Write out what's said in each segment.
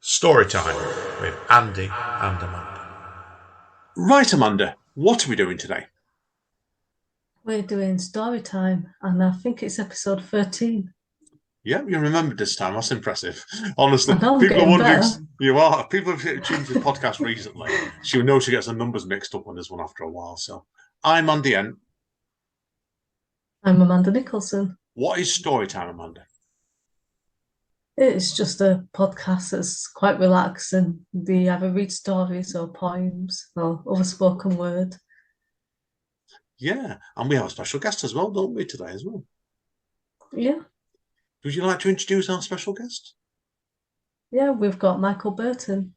Storytime with Andy and Amanda. Right, Amanda, what are we doing today? We're doing story time, and I think it's episode 13. Yeah, you remembered this time. That's impressive. Honestly, I know I'm people are getting wondering. better. You are. People have tuned to the podcast recently. She'll know she gets the numbers mixed up on this one after a while. So, I'm Andy N. I'm Amanda Nicholson. What is Storytime, Amanda? It's just a podcast that's quite relaxed, and we either read stories or poems or other spoken word. Yeah, and we have a special guest as well, don't we, today as well? Yeah, Would you like to introduce our special guest? yeah, we've got Michael Burton.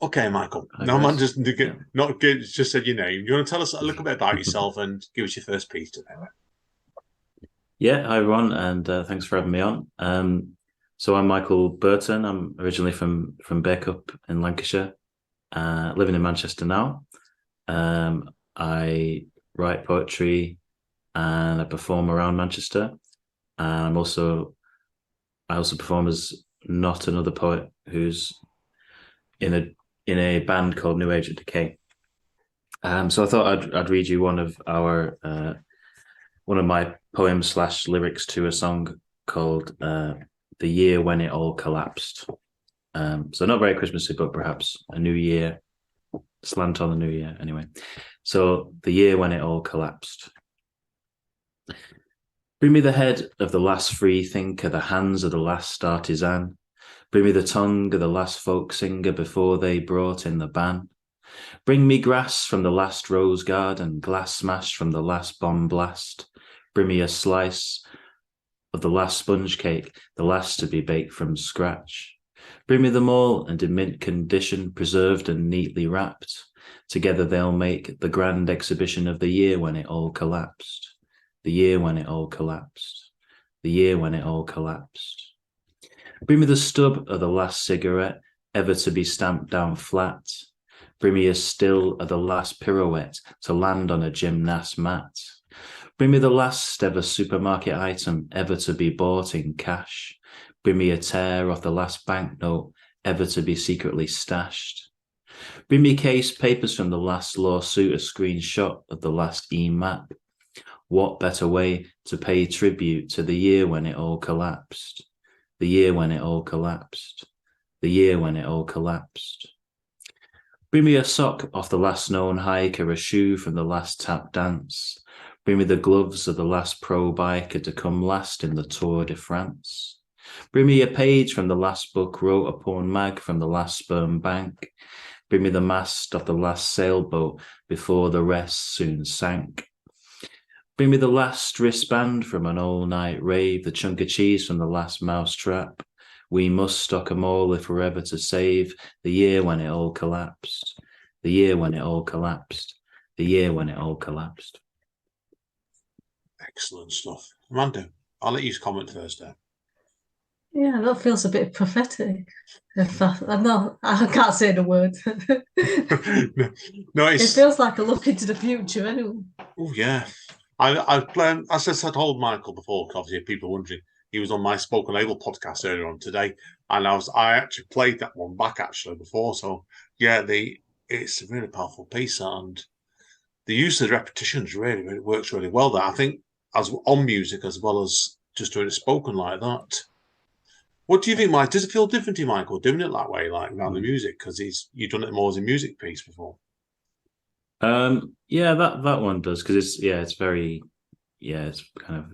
Okay, Michael. Hi, No, man, guys. just said your name. Do you want to tell us a little bit about yourself and give us your first piece today? Yeah, hi everyone, and thanks for having me on. So I'm Michael Burton. I'm originally from Bacup in Lancashire, living in Manchester now. I write poetry and I perform around Manchester. And I also perform as not another poet who's in a band called New Age at Decay. So I thought I'd read you one of my poems / lyrics to a song called "The Year When It All Collapsed." So not very Christmassy, but perhaps a new year, slant on the new year. Anyway, so the year when it all collapsed. Bring me the head of the last free thinker, the hands of the last artisan. Bring me the tongue of the last folk singer before they brought in the ban. Bring me grass from the last rose garden, glass smashed from the last bomb blast. Bring me a slice of the last sponge cake, the last to be baked from scratch. Bring me them all, and in mint condition, preserved and neatly wrapped. Together they'll make the grand exhibition of the year when it all collapsed. The year when it all collapsed. The year when it all collapsed. Bring me the stub of the last cigarette, ever to be stamped down flat. Bring me a still of the last pirouette to land on a gymnast mat. Bring me the last ever supermarket item ever to be bought in cash. Bring me a tear off the last banknote ever to be secretly stashed. Bring me case papers from the last lawsuit, a screenshot of the last e-map. What better way to pay tribute to the year when it all collapsed? The year when it all collapsed. The year when it all collapsed. Bring me a sock off the last known hiker, a shoe from the last tap dance. Bring me the gloves of the last pro biker to come last in the Tour de France. Bring me a page from the last book wrote upon mag from the last sperm bank. Bring me the mast of the last sailboat before the rest soon sank. Bring me the last wristband from an all-night rave, the chunk of cheese from the last mousetrap. We must stock 'em all if we're ever to save the year when it all collapsed. The year when it all collapsed. The year when it all collapsed. Excellent stuff. Amanda, I'll let you comment first there. Yeah, that feels a bit prophetic. I'm not, I can't say the word. No, It it's feels like a look into the future, anyway. oh yeah. I've planned, as I told Michael before, 'cause obviously people are wondering, he was on my Spoken Label podcast earlier on today, and I actually played that one back actually before. So yeah, it's a really powerful piece, and the use of the repetitions really works really well. There, I think, as on music as well as just doing it spoken like that. What do you think, Mike? Does it feel different to you, Michael, doing it that way, like around the music? Because you've done it more as a music piece before. Yeah, that one does, because it's very, it's kind of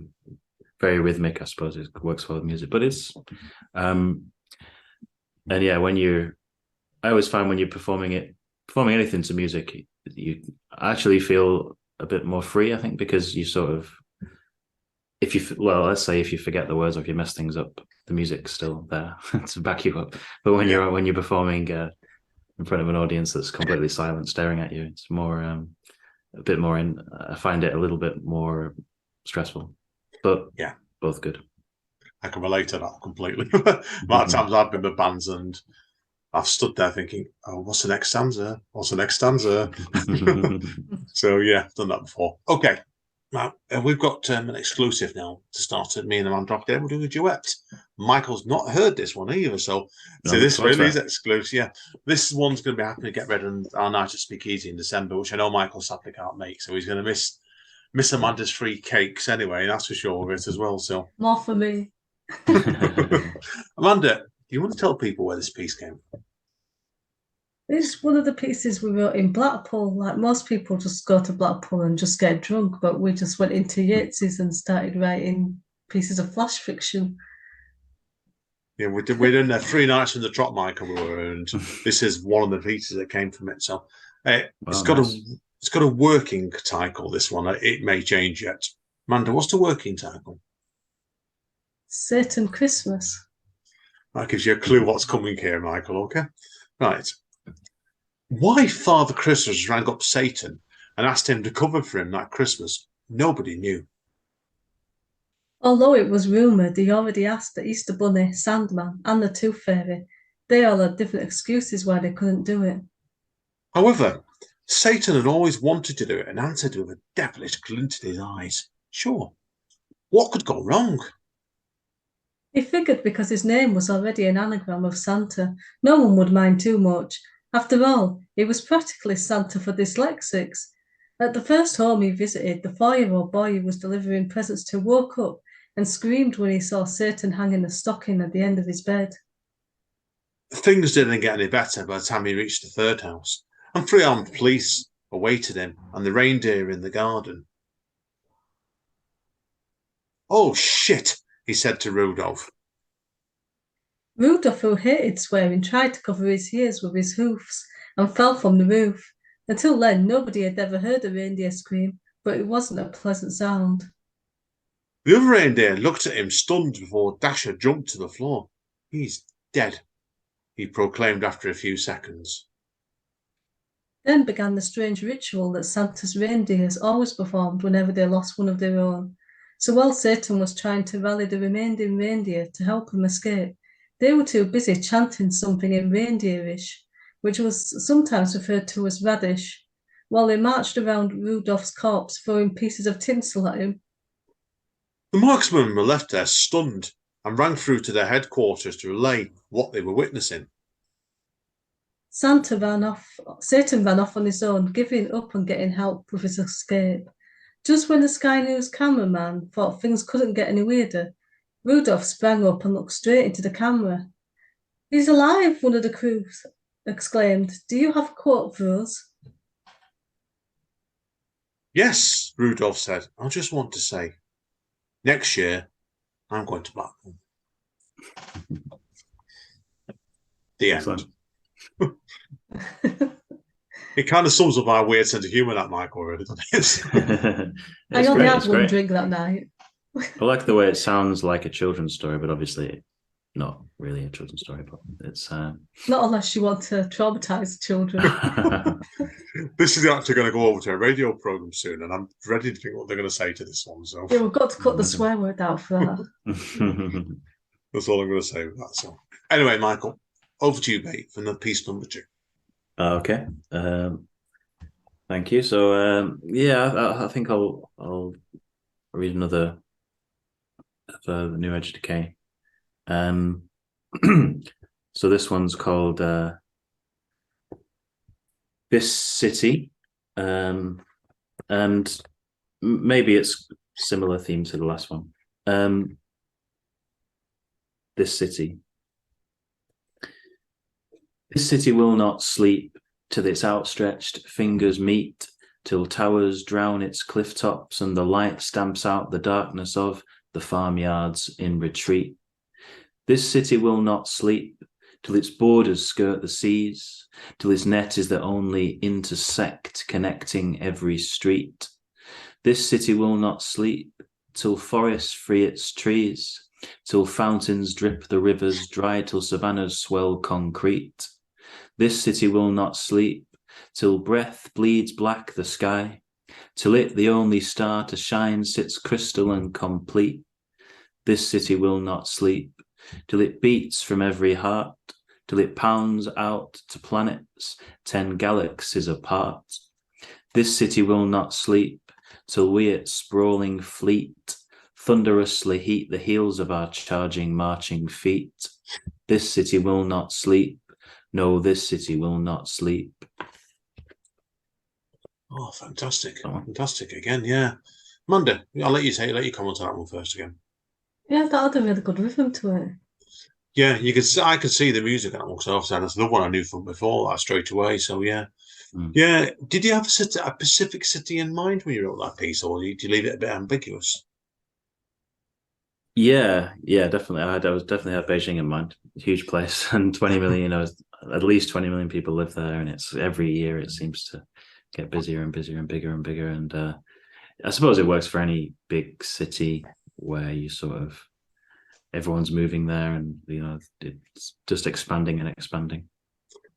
very rhythmic, I suppose. It works well with music, but it's and yeah, I always find when you're performing anything to music, you actually feel a bit more free, I think, because you sort of, let's say if you forget the words or if you mess things up, the music's still there to back you up. But when you're performing in front of an audience that's completely silent, staring at you, it's more a bit more I find it a little bit more stressful, but Yeah, both good. I can relate to that completely. A lot of times I've been with bands and I've stood there thinking, "Oh, what's the next stanza? What's the next stanza?" So yeah, I've done that before. Okay, Now, we've got an exclusive now to start at me and the man drop there. We're doing a duet. Michael's not heard this one either, so this really is exclusive. Yeah, this one's going to be happening to get ready on our night at Speakeasy in December, which I know Michael sadly can't make, so he's going to miss Amanda's free cakes anyway. That's for sure of it as well. So More for me. Amanda, do you want to tell people where this piece came from? It's one of the pieces we wrote in Blackpool. Like most people just go to Blackpool and just get drunk, but we just went into Yates's and started writing pieces of flash fiction. Yeah, we're doing 3 nights in the Trot, Michael, and this is one of the pieces that came from it. So it's got a working title, this one. It may change yet. Amanda, what's the working title? Satan Christmas. That gives you a clue what's coming here, Michael, okay? Right. Why Father Christmas rang up Satan and asked him to cover for him that Christmas, nobody knew. Although it was rumoured he already asked the Easter Bunny, Sandman, and the Tooth Fairy, they all had different excuses why they couldn't do it. However, Satan had always wanted to do it and answered with a devilish glint in his eyes. Sure, what could go wrong? He figured because his name was already an anagram of Santa, no one would mind too much. After all, he was practically Santa for dyslexics. At the first home he visited, the 4-year-old boy who was delivering presents to woke up and screamed when he saw Satan hanging a stocking at the end of his bed. Things didn't get any better by the time he reached the 3rd house, and 3 armed police awaited him and the reindeer in the garden. Oh, shit, he said to Rudolph. Rudolph, who hated swearing, tried to cover his ears with his hoofs and fell from the roof. Until then, nobody had ever heard a reindeer scream, but it wasn't a pleasant sound. The other reindeer looked at him stunned before Dasher jumped to the floor. He's dead, he proclaimed after a few seconds. Then began the strange ritual that Santa's reindeers always performed whenever they lost one of their own. So while Satan was trying to rally the remaining reindeer to help him escape, they were too busy chanting something in reindeerish, which was sometimes referred to as radish, while they marched around Rudolph's corpse throwing pieces of tinsel at him. The marksmen were left there stunned and ran through to their headquarters to relay what they were witnessing. Satan ran off on his own, giving up and getting help with his escape. Just when the Sky News cameraman thought things couldn't get any weirder, Rudolph sprang up and looked straight into the camera. "He's alive," one of the crew exclaimed. "Do you have a quote for us?" Yes, Rudolph said. I just want to say, next year, I'm going to Blackpool. The end. It kind of sums up our weird sense of humour, that Michael, really, doesn't it? I only had one drink that night. I like the way it sounds like a children's story, but obviously not really a children's story. But it's not unless you want to traumatise children. This is actually going to go over to a radio programme soon, and I'm ready to think what they're going to say to this one. So yeah, we've got to cut the swear word out for that. That's all I'm going to say with that. So anyway, Michael, over to you, mate, for the piece number 2. Okay. Thank you. So I think I'll read another of New Age Decay. So this one's called This City, and maybe it's similar theme to the last one. This city. This city will not sleep till its outstretched fingers meet, till towers drown its cliff tops and the light stamps out the darkness of the farmyards in retreat. This city will not sleep till its borders skirt the seas, till its net is the only intersect connecting every street. This city will not sleep till forests free its trees, till fountains drip the rivers dry, till savannas swell concrete. This city will not sleep till breath bleeds black the sky, till it, the only star to shine, sits crystal and complete. This city will not sleep till it beats from every heart, till it pounds out to planets 10 galaxies apart. This city will not sleep till we its sprawling fleet thunderously heat the heels of our charging, marching feet. This city will not sleep. No, this city will not sleep. Oh, fantastic. Fantastic again, yeah. Amanda, I'll let you comment on that one first again. Yeah, that had a really good rhythm to it. Yeah, I could see the music on that one because obviously that's the one I knew from before that straight away. So yeah. Yeah. Did you have a specific city in mind when you wrote that piece, or did you leave it a bit ambiguous? Yeah, definitely. I was definitely had Beijing in mind. Huge place, and 20 million. At least 20 million people live there, and it's every year it seems to get busier and busier and bigger and bigger. And I suppose it works for any big city where you sort of everyone's moving there, and it's just expanding and expanding.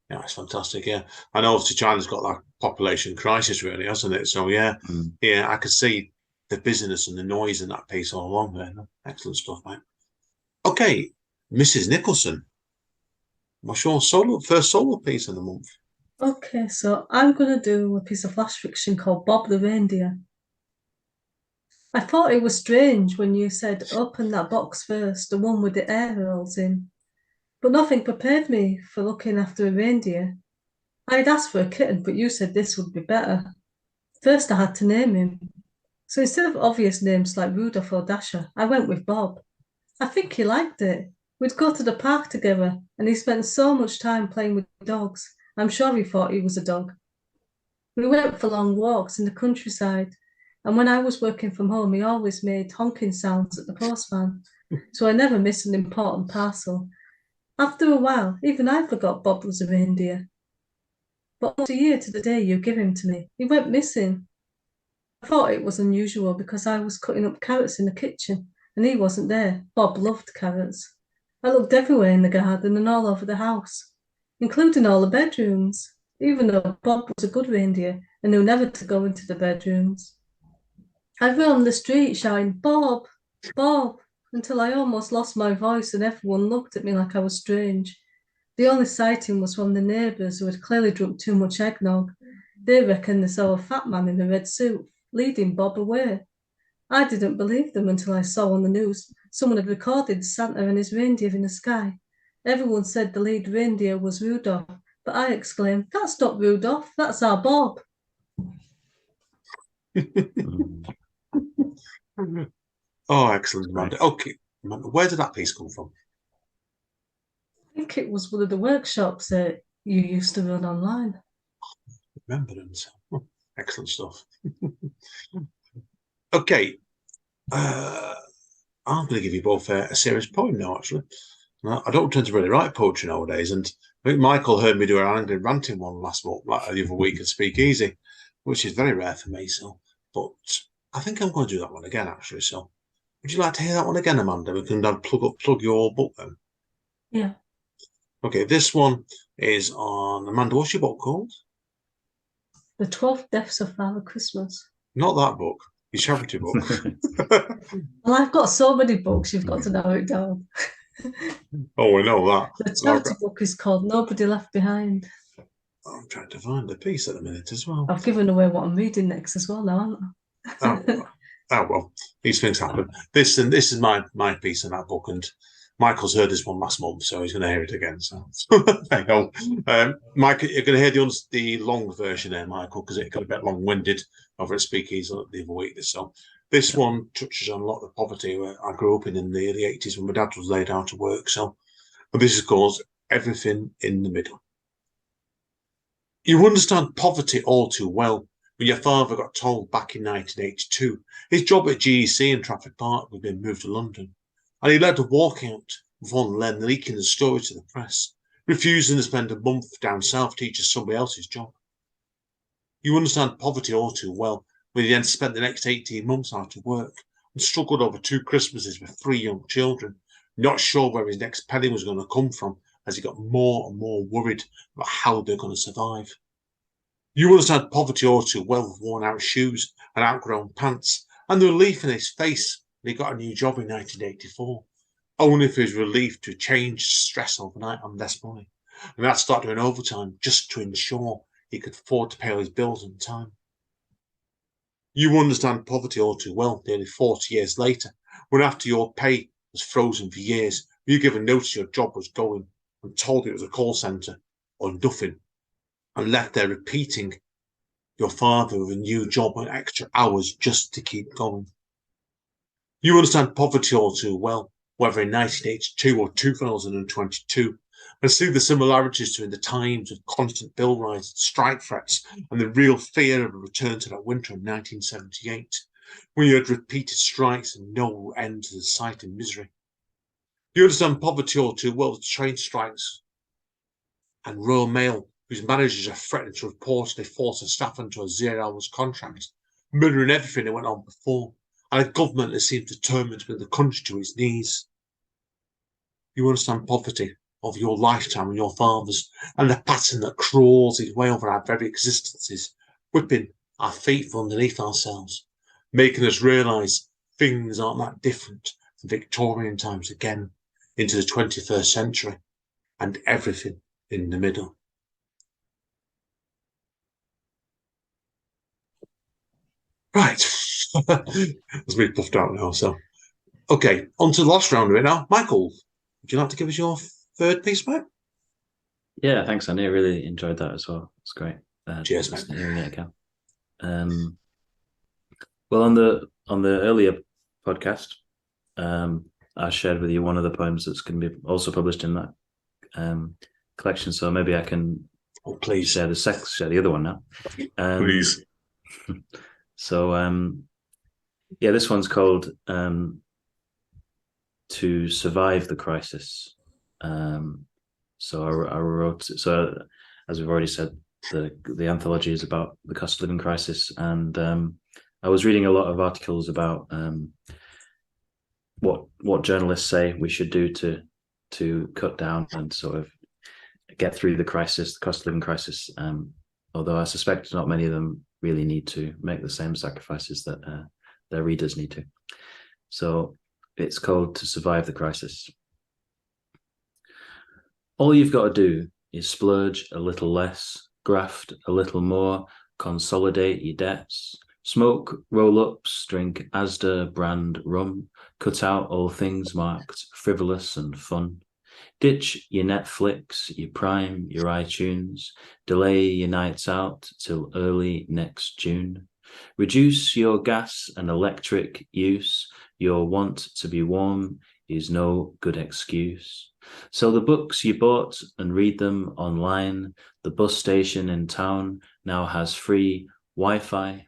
Yeah, it's fantastic. Yeah, I know obviously China's got that population crisis, really, hasn't it? So yeah, yeah, I could see the busyness and the noise in that piece all along there. Excellent stuff, mate. Okay, Mrs. Nicholson, what's your first solo piece of the month? Okay, so I'm going to do a piece of flash fiction called Bob the Reindeer. I thought it was strange when you said open that box first, the one with the air holes in. But nothing prepared me for looking after a reindeer. I had asked for a kitten, but you said this would be better. First, I had to name him. So instead of obvious names like Rudolph or Dasher, I went with Bob. I think he liked it. We'd go to the park together, and he spent so much time playing with dogs. I'm sure he thought he was a dog. We went for long walks in the countryside, and when I was working from home, he always made honking sounds at the postman, so I never missed an important parcel. After a while, even I forgot Bob was a reindeer. But almost a year to the day you give him to me, he went missing. I thought it was unusual because I was cutting up carrots in the kitchen and he wasn't there. Bob loved carrots. I looked everywhere in the garden and all over the house, including all the bedrooms, even though Bob was a good reindeer and knew never to go into the bedrooms. I ran the street shouting, Bob, Bob, until I almost lost my voice and everyone looked at me like I was strange. The only sighting was from the neighbours who had clearly drunk too much eggnog. They reckoned they saw a fat man in a red suit leading Bob away. I didn't believe them until I saw on the news someone had recorded Santa and his reindeer in the sky. Everyone said the lead reindeer was Rudolph, but I exclaimed, that's not Rudolph, that's our Bob. Oh, excellent, Amanda. Okay, Amanda, where did that piece come from? I think it was one of the workshops that you used to run online. Remembrance. Excellent stuff. Okay, I'm going to give you both a serious poem now, actually. I don't tend to really write poetry nowadays, and I think Michael heard me do an angry ranting one last month, like the other week at Speak Easy, which is very rare for me. So, but I think I'm going to do that one again, actually. So, would you like to hear that one again, Amanda? We can plug your book then. Yeah. Okay, this one is on Amanda. What's your book called? The 12 Deaths of Father Christmas. Not that book. Your charity book. Well, I've got so many books, you've got to narrow it down. Oh, we know that. The charity book is called Nobody Left Behind. I'm trying to find a piece at the minute as well. I've given away what I'm reading next as well now, haven't I? Oh well, these things happen. This is my piece in that book, and Michael's heard this one last month, so he's going to hear it again. So there you go. Michael, you're going to hear the long version there, Michael, because it got a bit long-winded over at Speakeasy the other week. So this one touches on a lot of the poverty where I grew up in the early 80s when my dad was laid out of work. So, but this is called Everything in the Middle. You understand poverty all too well when your father got told back in 1982 his job at GEC in Trafford Park had been moved to London, and he led a walkout before then leaking the story to the press, refusing to spend a month down south teaching somebody else's job. You understand poverty all too well when he then spent the next 18 months out of work and struggled over 2 Christmases with 3 young children, not sure where his next penny was going to come from as he got more and more worried about how they're going to survive. You understand poverty all too well with worn-out shoes and outgrown pants, and the relief in his face when he got a new job in 1984, only for his relief to change stress overnight on less money, and that start doing overtime just to ensure he could afford to pay all his bills on time. You understand poverty all too well nearly 40 years later, when after your pay was frozen for years, you given notice your job was going and told it was a call centre or nothing, and left there repeating your father with a new job and extra hours just to keep going. You understand poverty all too well, whether in 1982 or 2022, and see the similarities between the times of constant bill rise, strike threats, and the real fear of a return to that winter in 1978, when you had repeated strikes and no end to the sight and misery. You understand poverty all too well, the train strikes and Royal Mail, whose managers are threatening to reportedly force the staff into a 0 hours contract, mirroring everything that went on before, and a government that seems determined to bring the country to its knees. You understand poverty of your lifetime and your father's, and the pattern that crawls its way over our very existences, whipping our feet from underneath ourselves, making us realise things aren't that different from Victorian times again into the 21st century, and everything in the middle. Right. That's me puffed out now. So, okay, on to the last round of it now. Michael, would you like to give us your third piece, mate? Yeah, thanks, Andy. I really enjoyed that as well. It's great. Cheers, mate. Hearing it again. Well, on the earlier podcast, I shared with you one of the poems that's going to be also published in that collection. So maybe I can please share the other one now. Please. So yeah, this one's called To Survive the Crisis. So I wrote, so as we've already said, the anthology is about the cost of living crisis, and I was reading a lot of articles about what journalists say we should do to cut down and sort of get through the crisis, the cost of living crisis. Although I suspect not many of them really need to make the same sacrifices that their readers need to. So it's called To Survive the Crisis. All you've got to do is splurge a little less, graft a little more, consolidate your debts, smoke roll-ups, drink Asda brand rum, cut out all things marked frivolous and fun. Ditch your Netflix, your Prime, your iTunes, delay your nights out till early next June. Reduce your gas and electric use, your want to be warm is no good excuse. Sell the books you bought and read them online. The bus station in town now has free Wi-Fi.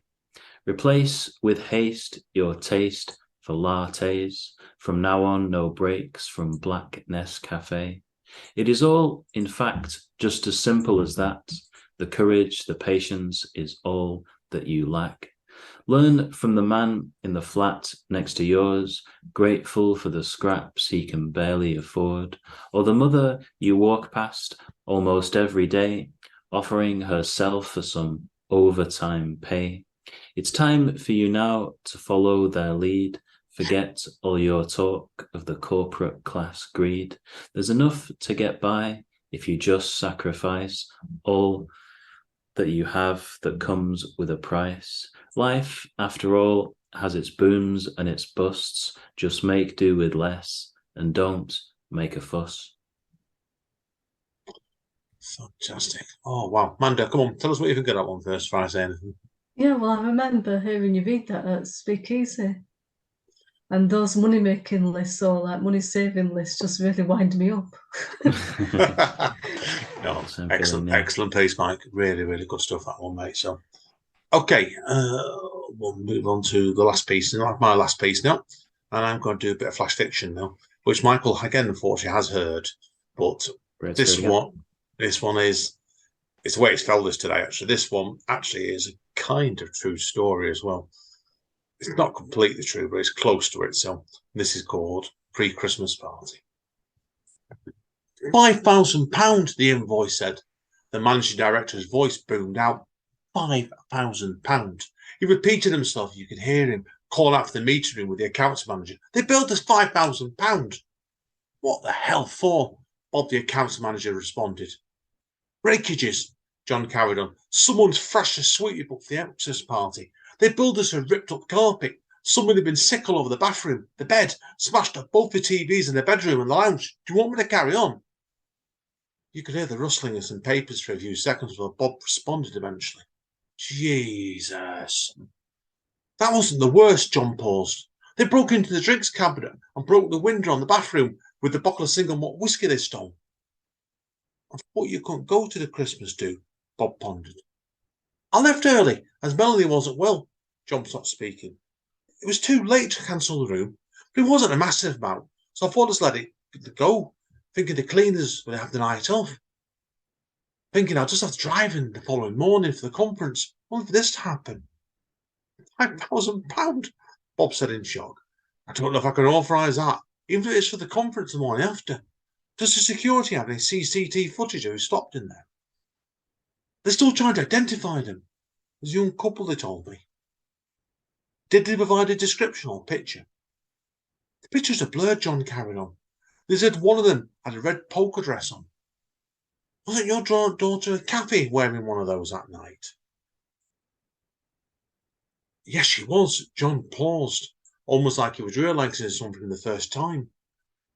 Replace with haste your taste for lattes. From now on, no breaks from Black Nescafe. It is all, in fact, just as simple as that. The courage, the patience is all that you lack. Learn from the man in the flat next to yours, grateful for the scraps he can barely afford, or the mother you walk past almost every day, offering herself for some overtime pay. It's time for you now to follow their lead. Forget all your talk of the corporate class greed. There's enough to get by if you just sacrifice all that you have that comes with a price. Life, after all, has its booms and its busts. Just make do with less and don't make a fuss. Fantastic. Oh, wow. Manda, come on, tell us what you think of that one first before I say anything. Yeah, well, I remember hearing you read that at Speakeasy. And those money-making lists or like money-saving lists just really wind me up. No, excellent piece, Mike. Really, really good stuff, that one, mate. So, okay, we'll move on to the last piece. My last piece now. And I'm going to do a bit of flash fiction now, which Michael, again, unfortunately, has heard. But this one is, it's the way it's felt this today, actually. This one actually is a kind of true story as well. It's not completely true, but it's close to it. So this is called Pre-Christmas Party. £5,000, the invoice said. The managing director's voice boomed out. £5,000. He repeated himself. You could hear him call out for the meter room with the accounts manager. They billed us £5,000. What the hell for? Bob, the accounts manager, responded. Breakages, John carried on. Someone's fresh a sweetie book for the Xmas party. They built us a ripped up carpet. Somebody had been sick all over the bathroom, the bed, smashed up both the TVs in the bedroom and the lounge. Do you want me to carry on? You could hear the rustling of some papers for a few seconds while Bob responded eventually. Jesus. That wasn't the worst, John paused. They broke into the drinks cabinet and broke the window on the bathroom with the bottle of single malt whiskey they stole. I thought you couldn't go to the Christmas do, Bob pondered. I left early, as Melanie wasn't well. John stopped speaking. It was too late to cancel the room, but it wasn't a massive amount, so I thought I'd let it go, thinking the cleaners would have the night off. Thinking I'd just have to drive in the following morning for the conference, only for this to happen. £5,000, Bob said in shock. I don't know if I can authorise that, even if it's for the conference the morning after. Does the security have any CCTV footage of who stopped in there? They're still trying to identify them. There's a young couple, they told me. Did they provide a description or picture? The pictures are blurred, John carried on. They said one of them had a red polka dress on. Wasn't your daughter Kathy wearing one of those that night? Yes, she was. John paused, almost like he was realising something for the first time.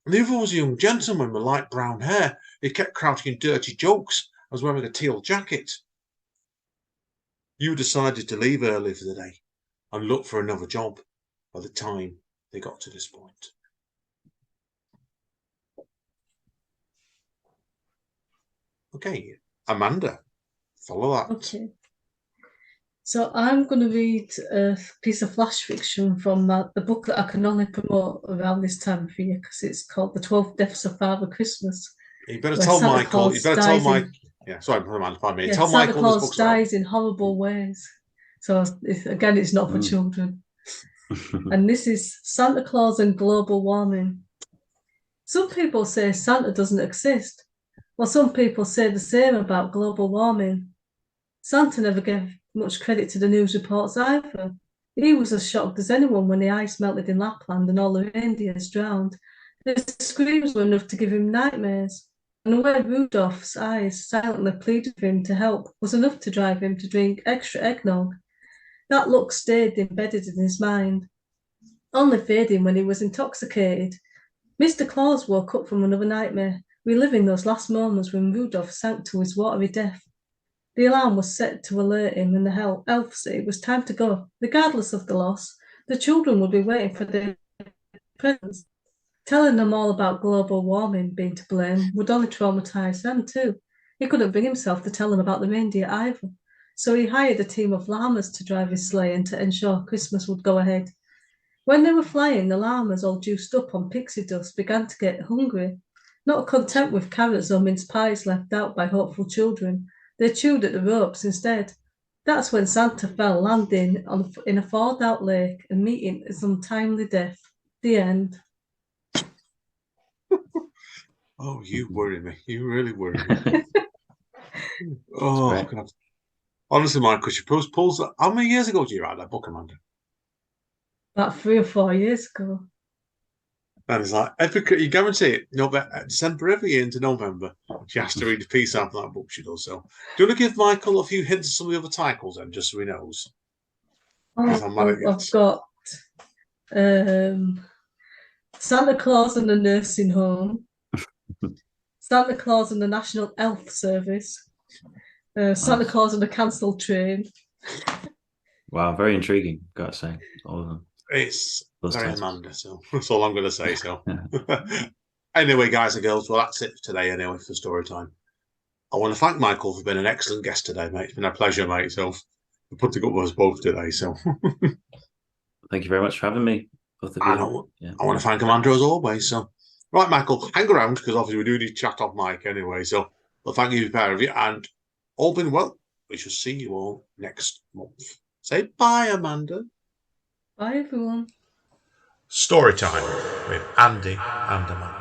And the other was a young gentleman with light brown hair. He kept crowding dirty jokes. I was wearing a teal jacket. You decided to leave early for the day and look for another job by the time they got to this point. Okay, Amanda, follow that. Okay. So I'm going to read a piece of flash fiction from the book that I can only promote around this time of year because it's called The 12 Deaths of Father Christmas. You better tell Michael. You better tell Mike. Yeah, sorry, Amanda, pardon me. Yeah, tell Santa Michael Claus dies in horrible ways. So again, it's not for children. And this is Santa Claus and global warming. Some people say Santa doesn't exist. Well, some people say the same about global warming. Santa never gave much credit to the news reports either. He was as shocked as anyone when the ice melted in Lapland and all the reindeers drowned. The screams were enough to give him nightmares. And the way Rudolph's eyes silently pleaded for him to help was enough to drive him to drink extra eggnog. That look stayed embedded in his mind, only fading when he was intoxicated. Mr. Claus woke up from another nightmare, reliving those last moments when Rudolph sank to his watery death. The alarm was set to alert him, and the elf said it was time to go. Regardless of the loss, the children would be waiting for their presents. Telling them all about global warming being to blame would only traumatise them too. He couldn't bring himself to tell them about the reindeer either, so he hired a team of llamas to drive his sleigh and to ensure Christmas would go ahead. When they were flying, the llamas, all juiced up on pixie dust, began to get hungry. Not content with carrots or mince pies left out by hopeful children, they chewed at the ropes instead. That's when Santa fell, landing in a thawed-out lake and meeting his untimely death. The end. Oh, you worry me. You really worry me. Oh, God. Honestly, Michael, you pulls. How many years ago did you write that book, Amanda? About 3 or 4 years ago. And it's like, you guarantee it, December every year into November, she has to read a piece out of that book she does. So, do you want to give Michael a few hints of some of the other titles then, just so he knows? I've got Santa Claus and the Nursing Home, Santa Claus and the National Health Service, Santa Claus and the Cancelled Train. Wow, very intriguing, gotta say. All of them. It's very Amanda, so that's all I'm going to say. So, anyway, guys and girls, well, that's it for today. Anyway, for story time. I want to thank Michael for being an excellent guest today, mate. It's been a pleasure, mate. So, we put together us both today. So, thank you very much for having me. Both of you. I want to thank Amanda as always. So, right, Michael, hang around because obviously we do need to chat off mic anyway. So, well, thank you, pair of you, and all been well. We shall see you all next month. Say bye, Amanda. Bye, everyone. Storytime with Andy and Amanda.